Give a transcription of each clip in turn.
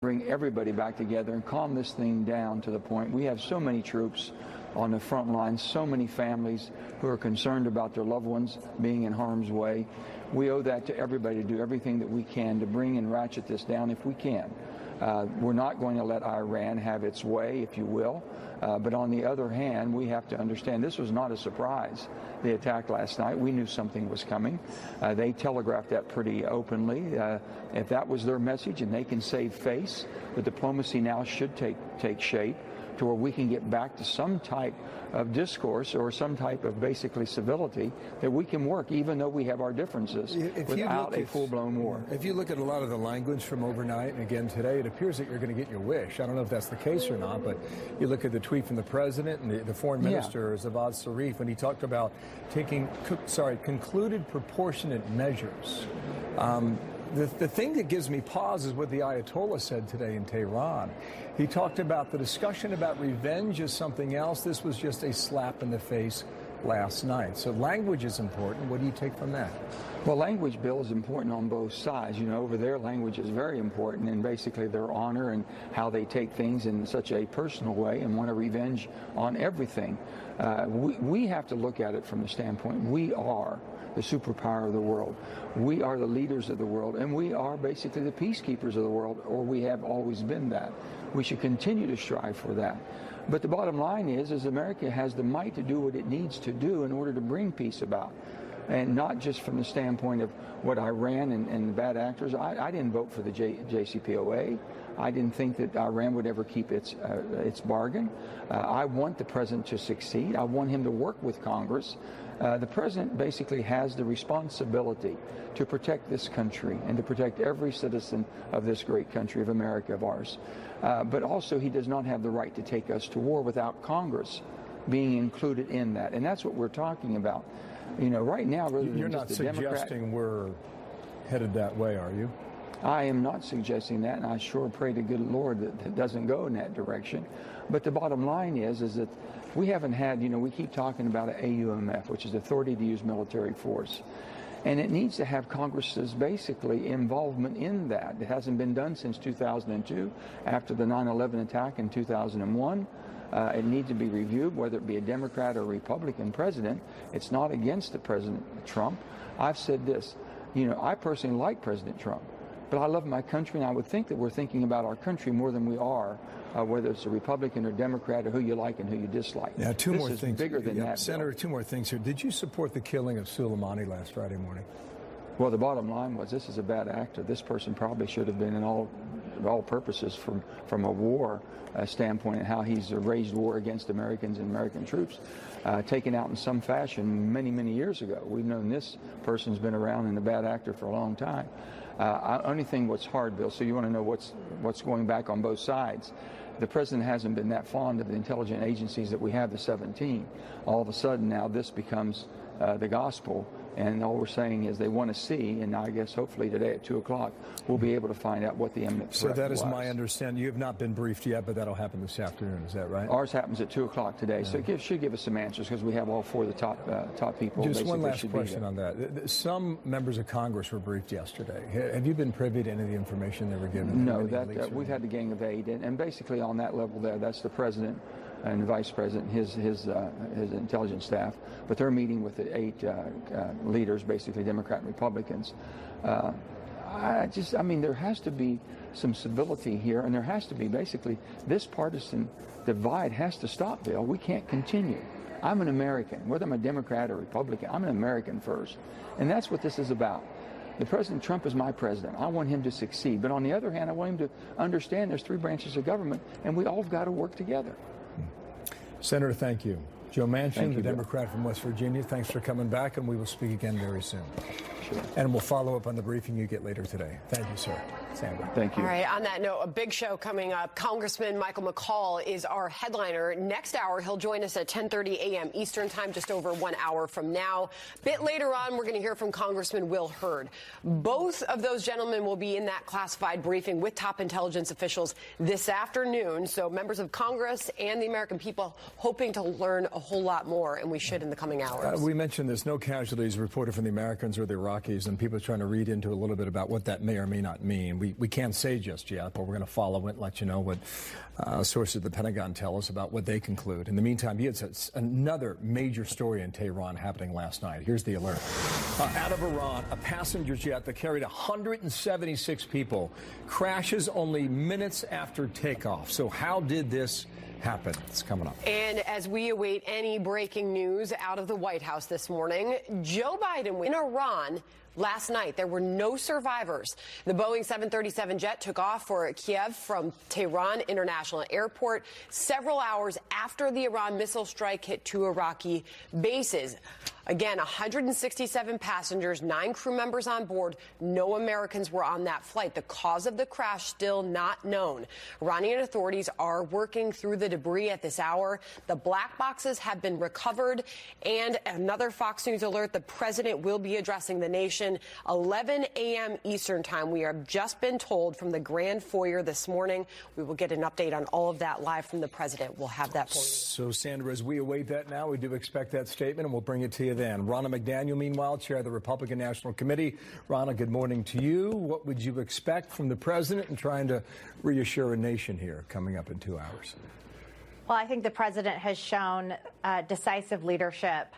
bring everybody back together and calm this thing down to the point. We have so many troops on the front lines, so many families who are concerned about their loved ones being in harm's way. We owe that to everybody to do everything that we can to bring and ratchet this down if we can. We're not going to let Iran have its way, if you will. But on the other hand, we have to understand this was not a surprise, the attack last night. We knew something was coming. They telegraphed that pretty openly. If that was their message and they can save face, the diplomacy now should take shape to where we can get back to some type of discourse or some type of basically civility that we can work, even though we have our differences, without a full-blown war. If you look at a lot of the language from overnight and again today, it appears that you're going to get your wish. I don't know if that's the case or not, but you look at the tweet from the president and the foreign minister, Javad Zarif, when he talked about taking, concluded proportionate measures. The thing that gives me pause is what the Ayatollah said today in Tehran. He talked about the discussion about revenge is something else. This was just a slap in the face last night. So language is important. What do you take from that? Well, language, Bill, is important on both sides. You know, over there, language is very important in basically their honor and how they take things in such a personal way and want to revenge on everything. We have to look at it from the standpoint, we are the superpower of the world. We are the leaders of the world, and we are basically the peacekeepers of the world, or we have always been that. We should continue to strive for that. But the bottom line is America has the might to do what it needs to do in order to bring peace about. And not just from the standpoint of what Iran and the bad actors. I didn't vote for the JCPOA. I didn't think that Iran would ever keep its bargain. I want the president to succeed. I want him to work with Congress. The president basically has the responsibility to protect this country and to protect every citizen of this great country of America, of ours. But also he does not have the right to take us to war without Congress being included in that. And that's what we're talking about. You know, right now, rather than you're not suggesting we're headed that way, are you? I am not suggesting that, and I sure pray to good Lord that it doesn't go in that direction. But the bottom line is that we haven't had, you know, we keep talking about an AUMF, which is Authority to Use Military Force. And it needs to have Congress's basically involvement in that. It hasn't been done since 2002, after the 9/11 attack in 2001. It needs to be reviewed, whether it be a Democrat or Republican president. It's not against the President Trump. I've said this, you know, I personally like President Trump, but I love my country, and I would think that we're thinking about our country more than we are, whether it's a Republican or Democrat or who you like and who you dislike. Now, two more things. Bigger than that, Senator, two more things here. Did you support the killing of Soleimani last Friday morning? Well, the bottom line was this is a bad actor. This person probably should have been in all purposes from a war standpoint, and how he's raised war against Americans and American troops, taken out in some fashion many years ago. We've known this person's been around and a bad actor for a long time. Only thing what's hard, Bill, so you want to know what's going back on both sides. The president hasn't been that fond of the intelligence agencies that we have, the 17. All of a sudden now this becomes the gospel. And all we're saying is they want to see, and I guess hopefully today at 2 o'clock, we'll be able to find out what the imminent threat was. So that is my understanding. You have not been briefed yet, but that'll happen this afternoon. Is that right? Ours happens at 2 o'clock today, so it should give us some answers because we have all four of the top people. Just one last question on that. Some members of Congress were briefed yesterday. Have you been privy to any of the information they were given? No, we've had the Gang of Eight, and basically on that level there, that's the president and the vice president, his intelligence staff, but they're meeting with the 8 leaders, basically Democrat and Republicans. I mean, there has to be some civility here, and there has to be basically this partisan divide has to stop, Bill. We can't continue. I'm an American, whether I'm a Democrat or Republican, I'm an American first, and that's what this is about. The President Trump is my president. I want him to succeed, but on the other hand, I want him to understand there's 3 branches of government, and we all have got to work together. Senator, thank you. Joe Manchin, the Democrat from West Virginia, thanks for coming back, and we will speak again very soon. Sure. And we'll follow up on the briefing you get later today. Thank you, sir. Sandra. Thank you. All right, on that note, a big show coming up. Congressman Michael McCaul is our headliner. Next hour, he'll join us at 10:30 a.m. Eastern Time, just over 1 hour from now. Bit later on, we're going to hear from Congressman Will Hurd. Both of those gentlemen will be in that classified briefing with top intelligence officials this afternoon. So members of Congress and the American people hoping to learn a whole lot more, and we should in the coming hours. We mentioned there's no casualties reported from the Americans or the Iraqis. Iraqis, and people are trying to read into a little bit about what that may or may not mean. We can't say just yet, but we're going to follow it and let you know what sources of the Pentagon tell us about what they conclude. In the meantime, you had another major story in Tehran happening last night. Here's the alert. Out of Iran, a passenger jet that carried 176 people crashes only minutes after takeoff. So how did this happen? It's coming up. And as we await any breaking news out of the White House this morning, Joe Biden in Iran last night. There were no survivors. The Boeing 737 jet took off for Kiev from Tehran International Airport several hours after the Iran missile strike hit two Iraqi bases. Again, 167 passengers, 9 crew members on board. No Americans were on that flight. The cause of the crash still not known. Iranian authorities are working through the debris at this hour. The black boxes have been recovered. And another Fox News alert, the president will be addressing the nation 11 a.m. Eastern time. We have just been told from the Grand Foyer this morning. We will get an update on all of that live from the president. We'll have that for you. So, Sandra, as we await that now, we do expect that statement, and we'll bring it to you then. Ronna McDaniel, meanwhile, chair of the Republican National Committee. Ronna, good morning to you. What would you expect from the president in trying to reassure a nation here coming up in 2 hours? Well, I think the president has shown decisive leadership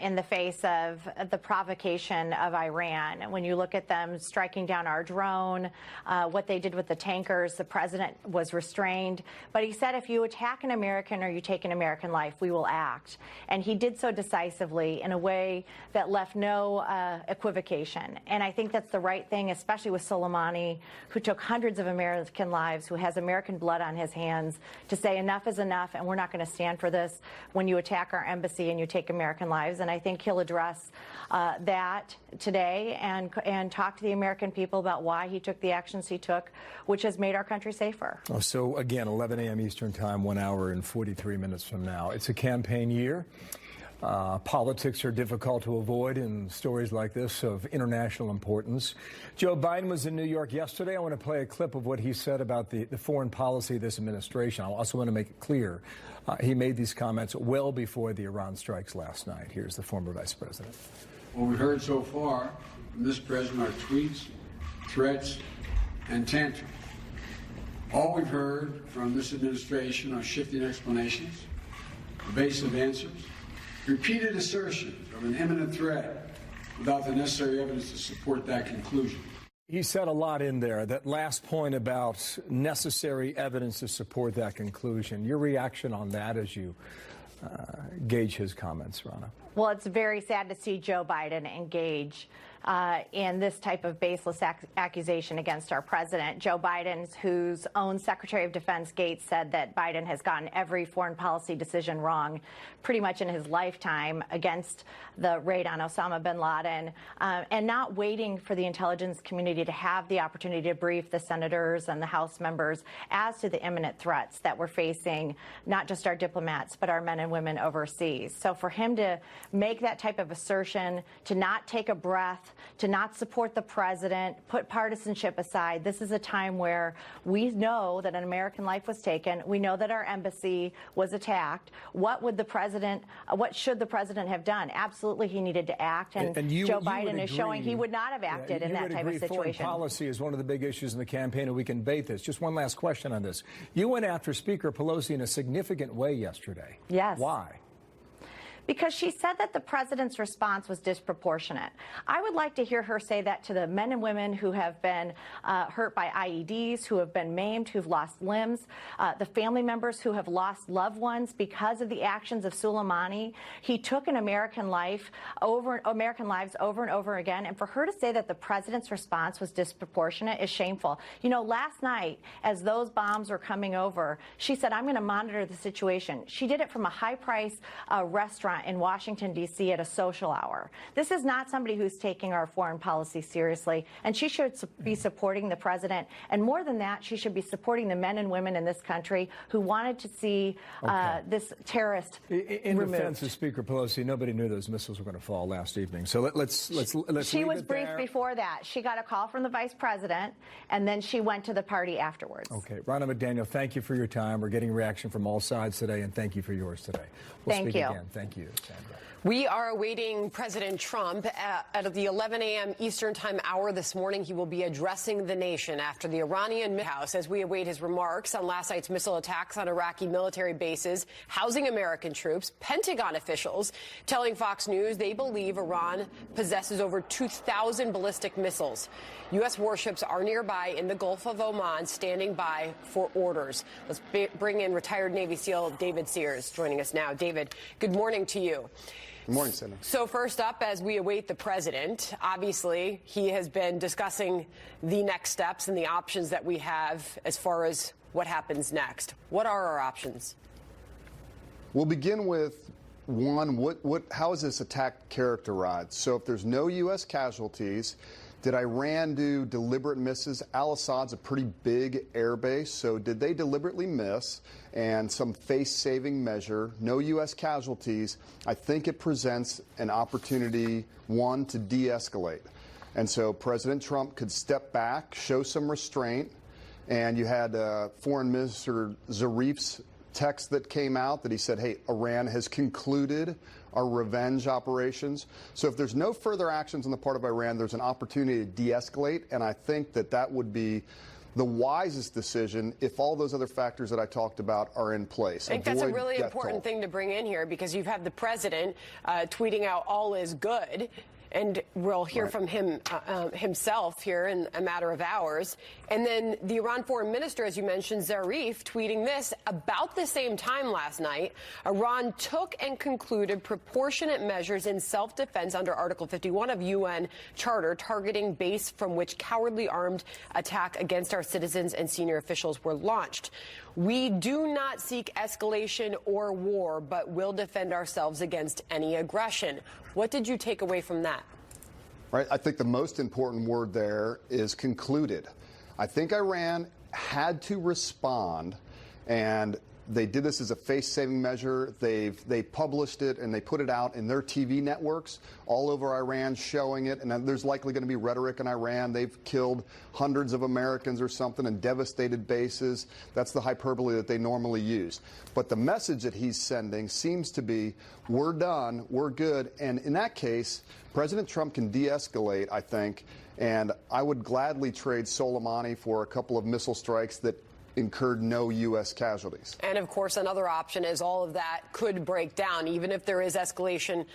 in the face of the provocation of Iran. When you look at them striking down our drone, what they did with the tankers, the president was restrained. But he said, if you attack an American or you take an American life, we will act. And he did so decisively in a way that left no equivocation. And I think that's the right thing, especially with Soleimani, who took hundreds of American lives, who has American blood on his hands, to say enough is enough and we're not going to stand for this when you attack our embassy and you take American lives. And I think he'll address that today and talk to the American people about why he took the actions he took, which has made our country safer. Oh, so, again, 11 a.m. Eastern time, 1 hour and 43 minutes from now. It's a campaign year. Politics are difficult to avoid in stories like this of international importance. Joe Biden was in New York yesterday. I want to play a clip of what he said about the foreign policy of this administration. I also want to make it clear he made these comments well before the Iran strikes last night. Here's the former vice president. What we've heard so far from this president are tweets, threats, and tantrums. All we've heard from this administration are shifting explanations, evasive answers, repeated assertions of an imminent threat without the necessary evidence to support that conclusion. He said a lot in there. That last point about necessary evidence to support that conclusion. Your reaction on that as you gauge his comments, Ronna? Well, it's very sad to see Joe Biden engage in this type of baseless accusation against our president. Joe Biden, whose own Secretary of Defense Gates said that Biden has gotten every foreign policy decision wrong pretty much in his lifetime against the raid on Osama bin Laden, and not waiting for the intelligence community to have the opportunity to brief the senators and the House members as to the imminent threats that we're facing, not just our diplomats, but our men and women overseas. So for him to make that type of assertion, to not take a breath, to not support the president, put partisanship aside. This is a time where we know that an American life was taken. We know that our embassy was attacked. What should the president have done? Absolutely, he needed to act. And Joe Biden is showing he would not have acted in that type of situation. Foreign policy is one of the big issues in the campaign, and we can debate this. Just one last question on this. You went after Speaker Pelosi in a significant way yesterday. Yes. Why? Because she said that the president's response was disproportionate. I would like to hear her say that to the men and women who have been hurt by IEDs, who have been maimed, who've lost limbs, the family members who have lost loved ones because of the actions of Soleimani. He took an American lives over and over again. And for her to say that the president's response was disproportionate is shameful. You know, last night, as those bombs were coming over, she said, I'm going to monitor the situation. She did it from a high-price restaurant in Washington, D.C. at a social hour. This is not somebody who's taking our foreign policy seriously, and she should be supporting the president. And more than that, she should be supporting the men and women in this country who wanted to see this terrorist in removed. defense of Speaker Pelosi, nobody knew those missiles were going to fall last evening. So let's She was briefed before that. She got a call from the vice president, and then she went to the party afterwards. Okay. Ronna McDaniel, thank you for your time. We're getting reaction from all sides today, and thank you for yours today. We'll Thank speak you. again. Thank you. you, Sandra. We are awaiting President Trump at the 11 a.m. Eastern Time hour this morning. He will be addressing the nation after the Iranian House as we await his remarks on last night's missile attacks on Iraqi military bases, housing American troops. Pentagon officials telling Fox News they believe Iran possesses over 2,000 ballistic missiles. U.S. warships are nearby in the Gulf of Oman, standing by for orders. Let's bring in retired Navy SEAL David Sears joining us now. David, good morning to you. Good morning, Cindy. So first up, as we await the president, obviously he has been discussing the next steps and the options that we have as far as what happens next. What are our options? We'll begin with one, how is this attack characterized? So if there's no U.S. casualties, did Iran do deliberate misses? Al-Assad's a pretty big air base, so did they deliberately miss? And some face-saving measure, no U.S. casualties. I think it presents an opportunity, one, to de-escalate. And so President Trump could step back, show some restraint, and you had Foreign Minister Zarif's text that came out that he said, hey, Iran has concluded our revenge operations. So if there's no further actions on the part of Iran, there's an opportunity to de-escalate, and I think that that would be the wisest decision if all those other factors that I talked about are in place. I think that's a really important thing to bring in here, because you've had the president tweeting out all is good. And we'll hear from him himself here in a matter of hours. And then the Iran foreign minister, as you mentioned, Zarif, tweeting this about the same time last night. Iran took and concluded proportionate measures in self-defense under Article 51 of UN Charter, targeting base from which cowardly armed attack against our citizens and senior officials were launched. We do not seek escalation or war, but will defend ourselves against any aggression. What did you take away from that? Right. I think the most important word there is concluded. I think Iran had to respond, and they did this as a face-saving measure. They published it and they put it out in their TV networks all over Iran, showing it. And there's likely going to be rhetoric in Iran. They've killed hundreds of Americans or something and devastated bases. That's the hyperbole that they normally use. But the message that he's sending seems to be, we're done, we're good. And in that case, President Trump can de-escalate, I think. And I would gladly trade Soleimani for a couple of missile strikes that incurred no U.S. casualties. And of course, another option is all of that could break down, even if there is escalation,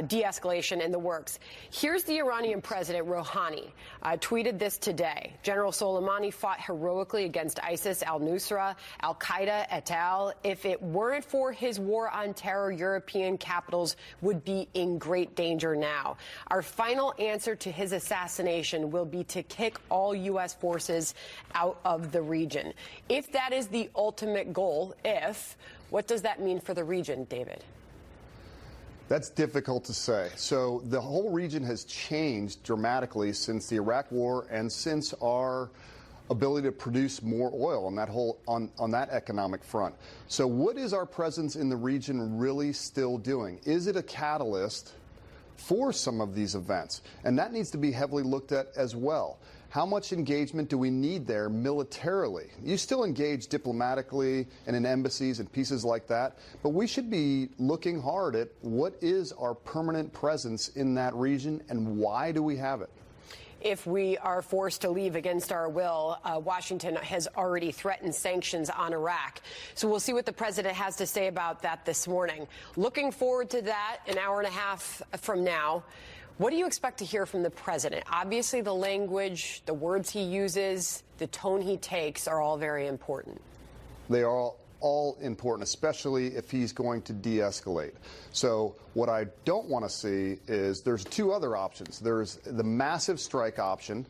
de-escalation in the works. Here's the Iranian president, Rouhani, tweeted this today. General Soleimani fought heroically against ISIS, al-Nusra, al-Qaeda, et al. If it weren't for his war on terror, European capitals would be in great danger now. Our final answer to his assassination will be to kick all U.S. forces out of the region. If that is the ultimate goal, what does that mean for the region, David? That's difficult to say. So the whole region has changed dramatically since the Iraq War and since our ability to produce more oil on that economic front. So what is our presence in the region really still doing? Is it a catalyst for some of these events? And that needs to be heavily looked at as well. How much engagement do we need there militarily? You still engage diplomatically and in embassies and pieces like that, but we should be looking hard at what is our permanent presence in that region and why do we have it? If we are forced to leave against our will, Washington has already threatened sanctions on Iraq. So we'll see what the president has to say about that this morning. Looking forward to that an hour and a half from now. What do you expect to hear from the president? Obviously, the language, the words he uses, the tone he takes are all very important. They are all important, especially if he's going to de-escalate. So what I don't want to see is there's two other options. There's the massive strike option,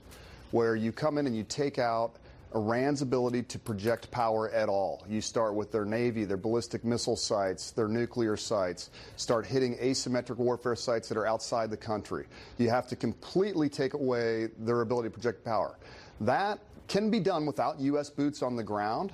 where you come in and you take out Iran's ability to project power at all. You start with their Navy, their ballistic missile sites, their nuclear sites, start hitting asymmetric warfare sites that are outside the country. You have to completely take away their ability to project power. That can be done without U.S. boots on the ground,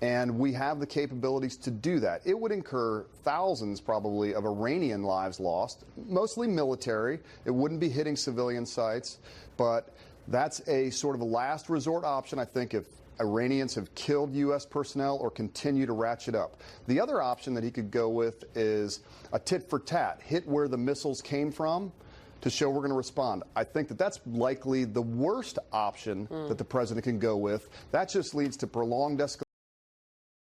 and we have the capabilities to do that. It would incur thousands, probably, of Iranian lives lost, mostly military. It wouldn't be hitting civilian sites, but that's a sort of a last resort option. I think if Iranians have killed U.S. personnel or continue to ratchet up. The other option that he could go with is a tit for tat, hit where the missiles came from to show we're going to respond. I think that that's likely the worst option that the president can go with. That just leads to prolonged escalation.